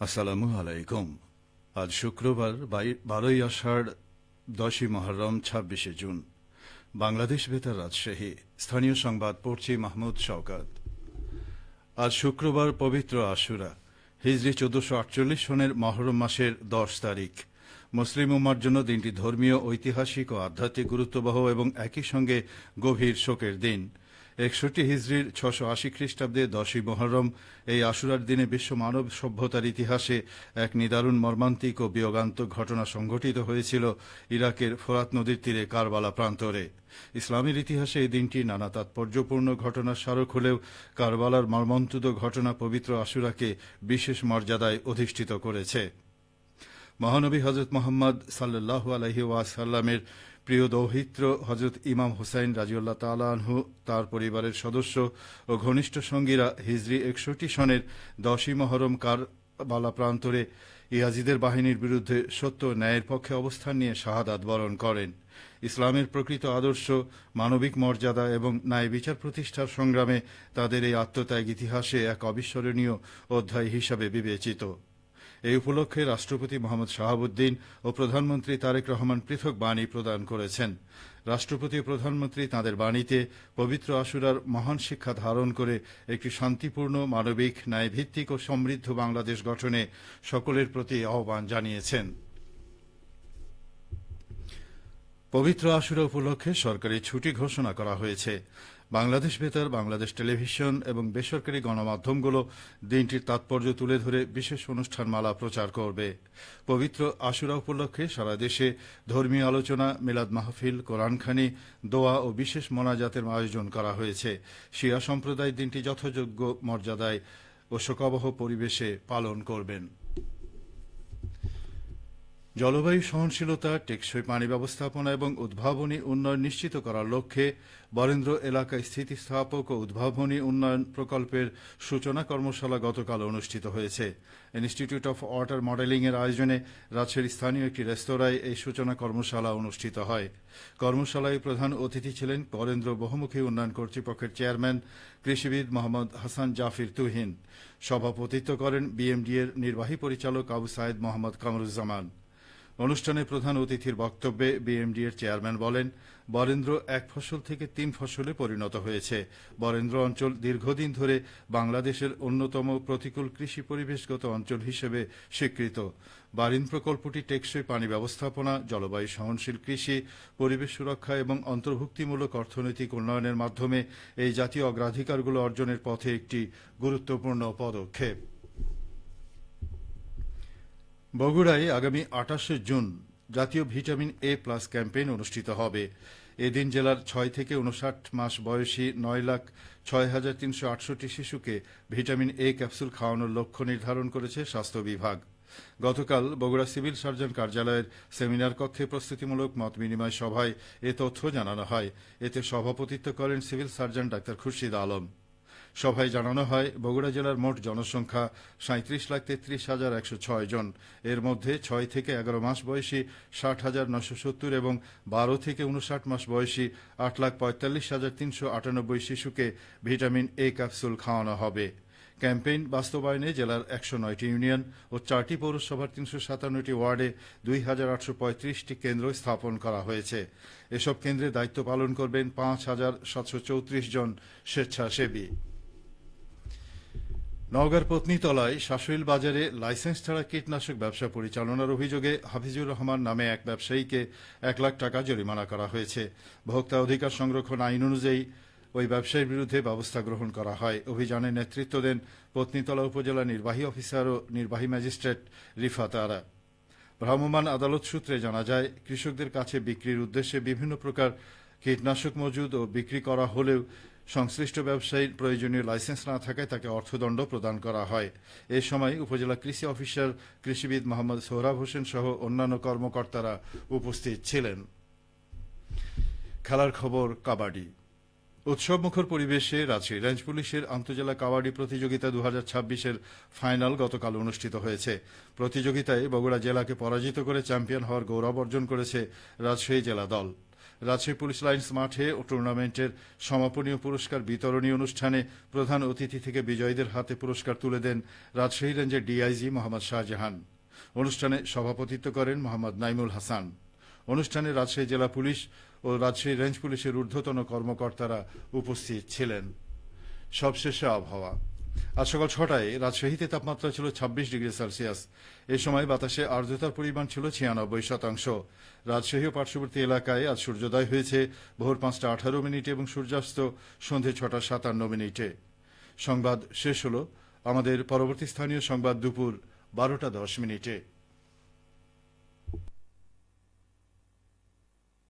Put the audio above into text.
আসসালামু আলাইকুম। আজ শুক্রবার 12ই আষাঢ়, 10ই মহররম, 26শে জুন। বাংলাদেশ বেতার রাজশাহী। স্থানীয় সংবাদ পড়ছি মাহমুদ শওকত। আজ শুক্রবার পবিত্র আশুরা, হিজরি 1448 সনের মহরম মাসের 10 তারিখ। মুসলিম উম্মার জন্য দিনটি ধর্মীয়, ঐতিহাসিক ও আধ্যাত্মিক গুরুত্ববহ এবং একই সঙ্গে গভীর শোকের দিন। 61 হিজরির 680 খ্রিস্টাব্দে 10ই মহরম এই আশুরার দিনে বিশ্ব মানব সভ্যতার ইতিহাসে এক নিদারুণ, মর্মান্তিক ও বিয়োগান্তক ঘটনা সংঘটিত হয়েছিল ইরাকের ফোরাত নদীর তীরে কারবালা প্রান্তরে। ইসলামের ইতিহাসে এই দিনটি নানা তাৎপর্যপূর্ণ ঘটনার স্মারক হলেও কারবালার মর্মন্তুদ ঘটনা পবিত্র আশুরাকে বিশেষ মর্যাদায় অধিষ্ঠিত করেছে। মহানবী হজরত মোহাম্মদ সাল্লাল্লাহু আলাইহি ওয়াসাল্লামের প্রিয় দৌহিত্র হজরত ইমাম হুসাইন রাজিউল্লাহ তাআলা আনহু, তার পরিবারের সদস্য ও ঘনিষ্ঠ সঙ্গীরা হিজরি 61 সনের 10ই মহরম কারবালা প্রান্তরে ইয়াজিদের বাহিনীর বিরুদ্ধে সত্য ন্যায়ের পক্ষে অবস্থান নিয়ে শাহাদাত বরণ করেন। ইসলামের প্রকৃত আদর্শ, মানবিক মর্যাদা এবং ন্যায় বিচার প্রতিষ্ঠার সংগ্রামে তাদের এই আত্মত্যাগ ইতিহাসে এক অবিস্মরণীয় অধ্যায় হিসাবে বিবেচিত। এই উপলক্ষে রাষ্ট্রপতি মোহাম্মদ শাহাবুদ্দিন ও প্রধানমন্ত্রী তারেক রহমান পৃথক বাণী প্রদান করেছেন। রাষ্ট্রপতি ও প্রধানমন্ত্রী তাঁদের বাণীতে পবিত্র আশুরার মহান শিক্ষা ধারণ করে একটি শান্তিপূর্ণ, মানবিক, ন্যায়ভিত্তিক ও সমৃদ্ধ বাংলাদেশ গঠনে সকলের প্রতি আহ্বান জানিয়েছেন। পবিত্র আশুরা উপলক্ষে সরকারি ছুটি ঘোষণা করা হয়েছে। বাংলাদেশ বেতার, বাংলাদেশ টেলিভিশন এবং বেসরকারি গণমাধ্যমগুলো দিনটির তাৎপর্য তুলে ধরে বিশেষ অনুষ্ঠানমালা প্রচার করবে। পবিত্র আশুরা উপলক্ষে সারা দেশে ধর্মীয় আলোচনা, মিলাদ মাহফিল, কোরআনখানি, দোয়া ও বিশেষ মোনাজাতের আয়োজন করা হয়েছে। শিয়া সম্প্রদায় দিনটি যথাযোগ্য মর্যাদায় ও শোকাবহ পরিবেশে পালন করবেন। জলবায়ু সহনশীলতা, টেকসই পানি ব্যবস্থাপনা এবং উদ্ভাবনী উন্নয়ন নিশ্চিত করার লক্ষ্যে বরেন্দ্র এলাকায় স্থিতিস্থাপক ও উদ্ভাবনী উন্নয়ন প্রকল্পের সূচনা কর্মশালা গতকাল অনুষ্ঠিত হয়েছে। ইনস্টিটিউট অফ ওয়াটার মডেলিং এর আয়োজনে রাজশাহীর স্থানীয় একটি রেস্তোরাঁয় এই সূচনা কর্মশালা অনুষ্ঠিত হয়। কর্মশালায় প্রধান অতিথি ছিলেন বরেন্দ্র বহুমুখী উন্নয়ন কর্তৃপক্ষের চেয়ারম্যান কৃষিবিদ মোহাম্মদ হাসান জাফির তুহিন। সভাপতিত্ব করেন বিএমডি এর নির্বাহী পরিচালক আবু সাইদ মোহাম্মদ কামরুজ্জামান। অনুষ্ঠানে প্রধান অতিথির বক্তব্যে বিএমডি এর চেয়ারম্যান বলেন, বরেন্দ্র এক ফসল থেকে 3 ফসলে পরিণত হয়েছে। বরেন্দ্র অঞ্চল দীর্ঘদিন ধরে বাংলাদেশের অন্যতম প্রতিকূল কৃষি পরিবেশগত অঞ্চল হিসেবে স্বীকৃত। বারিন প্রকল্পটি টেকসই পানি ব্যবস্থাপনা, জলবায়ু সহনশীল কৃষি, পরিবেশ সুরক্ষা এবং অন্তর্ভুক্তিমূলক অর্থনৈতিক উন্নয়নের মাধ্যমে এই জাতীয় অগ্রাধিকারগুলো অর্জনের পথে একটি গুরুত্বপূর্ণ পদক্ষেপ। বগুড়ায় আগামী 28 জুন জাতীয় ভিটামিন এ প্লাস ক্যাম্পেইন অনুষ্ঠিত হবে। এদিন জেলার 6 থেকে 59 মাস বয়সী 9,06,368 শিশুকে ভিটামিন এ ক্যাপসুল খাওয়ানোর লক্ষ্য নির্ধারণ করেছে স্বাস্থ্য বিভাগ। গতকাল বগুড়া সিভিল সার্জন কার্যালয়ের সেমিনার কক্ষে প্রস্তুতিমূলক মত বিনিময় সভায় এ তথ্য জানানো হয়। এতে সভাপতিত্ব করেন civil surgeon doctor Khurshid Alam. সভায় জানানো হয়, বগুড়া জেলার মোট জনসংখ্যা 37,33,106 জন। এর মধ্যে 6 থেকে 11 মাস বয়সী 60,970 এবং 12 থেকে 59 মাস বয়সী 8,45,398 শিশুকে ভিটামিন এ ক্যাপসুল খাওয়ানো হবে। ক্যাম্পেইন বাস্তবায়নে জেলার 109টি ইউনিয়ন ও 4টি পৌরসভার 357টি ওয়ার্ডে 2,835টি কেন্দ্র স্থাপন করা হয়েছে। এসব কেন্দ্রে দায়িত্ব পালন করবেন 5,734 জন স্বেচ্ছাসেবী। নওগাঁর পত্নীতলায় শাশুইল বাজারে লাইসেন্স ছাড়া কীটনাশক ব্যবসা পরিচালনার অভিযোগে হাফিজুর রহমান নামে এক ব্যবসায়ীকে 1 লাখ টাকা জরিমানা করা হয়েছে। ভোক্তা অধিকার সংরক্ষণ আইন অনুযায়ী ওই ব্যবসায়ীর বিরুদ্ধে ব্যবস্থা গ্রহণ করা হয়। অভিযানে নেতৃত্ব দেন পত্নীতলা উপজেলা নির্বাহী অফিসার ও নির্বাহী ম্যাজিস্ট্রেট রিফাত আরা। ভ্রাম্যমাণ আদালত সূত্রে জানা যায়, কৃষকদের কাছে বিক্রির উদ্দেশ্যে বিভিন্ন প্রকার কীটনাশক মজুদ ও বিক্রি করা হলেও সংশ্লিষ্ট ব্যবসায়ীর প্রয়োজনীয় লাইসেন্স না থাকায় তাকে অর্থদণ্ড প্রদান করা হয়। এ সময় উপজেলা কৃষি অফিসার কৃষিবিদ মোহাম্মদ সোহরাব হোসেন সহ অন্যান্য কর্মকর্তারা উপস্থিত ছিলেন। খেলার খবর, কাবাডি। উৎসবমুখর পরিবেশে রাজশাহী রেঞ্জ পুলিশের আন্তজেলা কাবাডি প্রতিযোগিতা 2026-এর ফাইনাল গতকাল অনুষ্ঠিত হয়েছে। প্রতিযোগিতায় বগুড়া জেলাকে পরাজিত করে চ্যাম্পিয়ন হওয়ার গৌরব অর্জন করেছে রাজশাহী জেলা দল। রাজশাহী পুলিশ লাইন্স মাঠে ও টুর্নামেন্টের সমাপনী ও পুরস্কার বিতরণী অনুষ্ঠানে প্রধান অতিথি থেকে বিজয়ীদের হাতে পুরস্কার তুলে দেন রাজশাহী রেঞ্জের ডিআইজি মোহাম্মদ শাহজাহান। অনুষ্ঠানে সভাপতিত্ব করেন মোহাম্মদ নাইমুল হাসান। অনুষ্ঠানে রাজশাহী জেলা পুলিশ ও রাজশাহী রেঞ্জ পুলিশের ঊর্ধ্বতন কর্মকর্তারা উপস্থিত ছিলেন। সবশেষে আবহাওয়া। আজ সকাল 6টায় রাজশাহীতে তাপমাত্রা ছিল 26 ডিগ্রি সেলসিয়াস। এ সময় বাতাসে আর্দ্রতার পরিমাণ ছিল 96%। রাজশাহী ও পার্শ্ববর্তী এলাকায় আজ সূর্যোদয় হয়েছে ভোর 5টা18 এবং সূর্যাস্ত সন্ধে 6টা57। সংবাদ শেষ হল। আমাদের পরবর্তী স্থানীয় সংবাদ দুপুর 12টা10।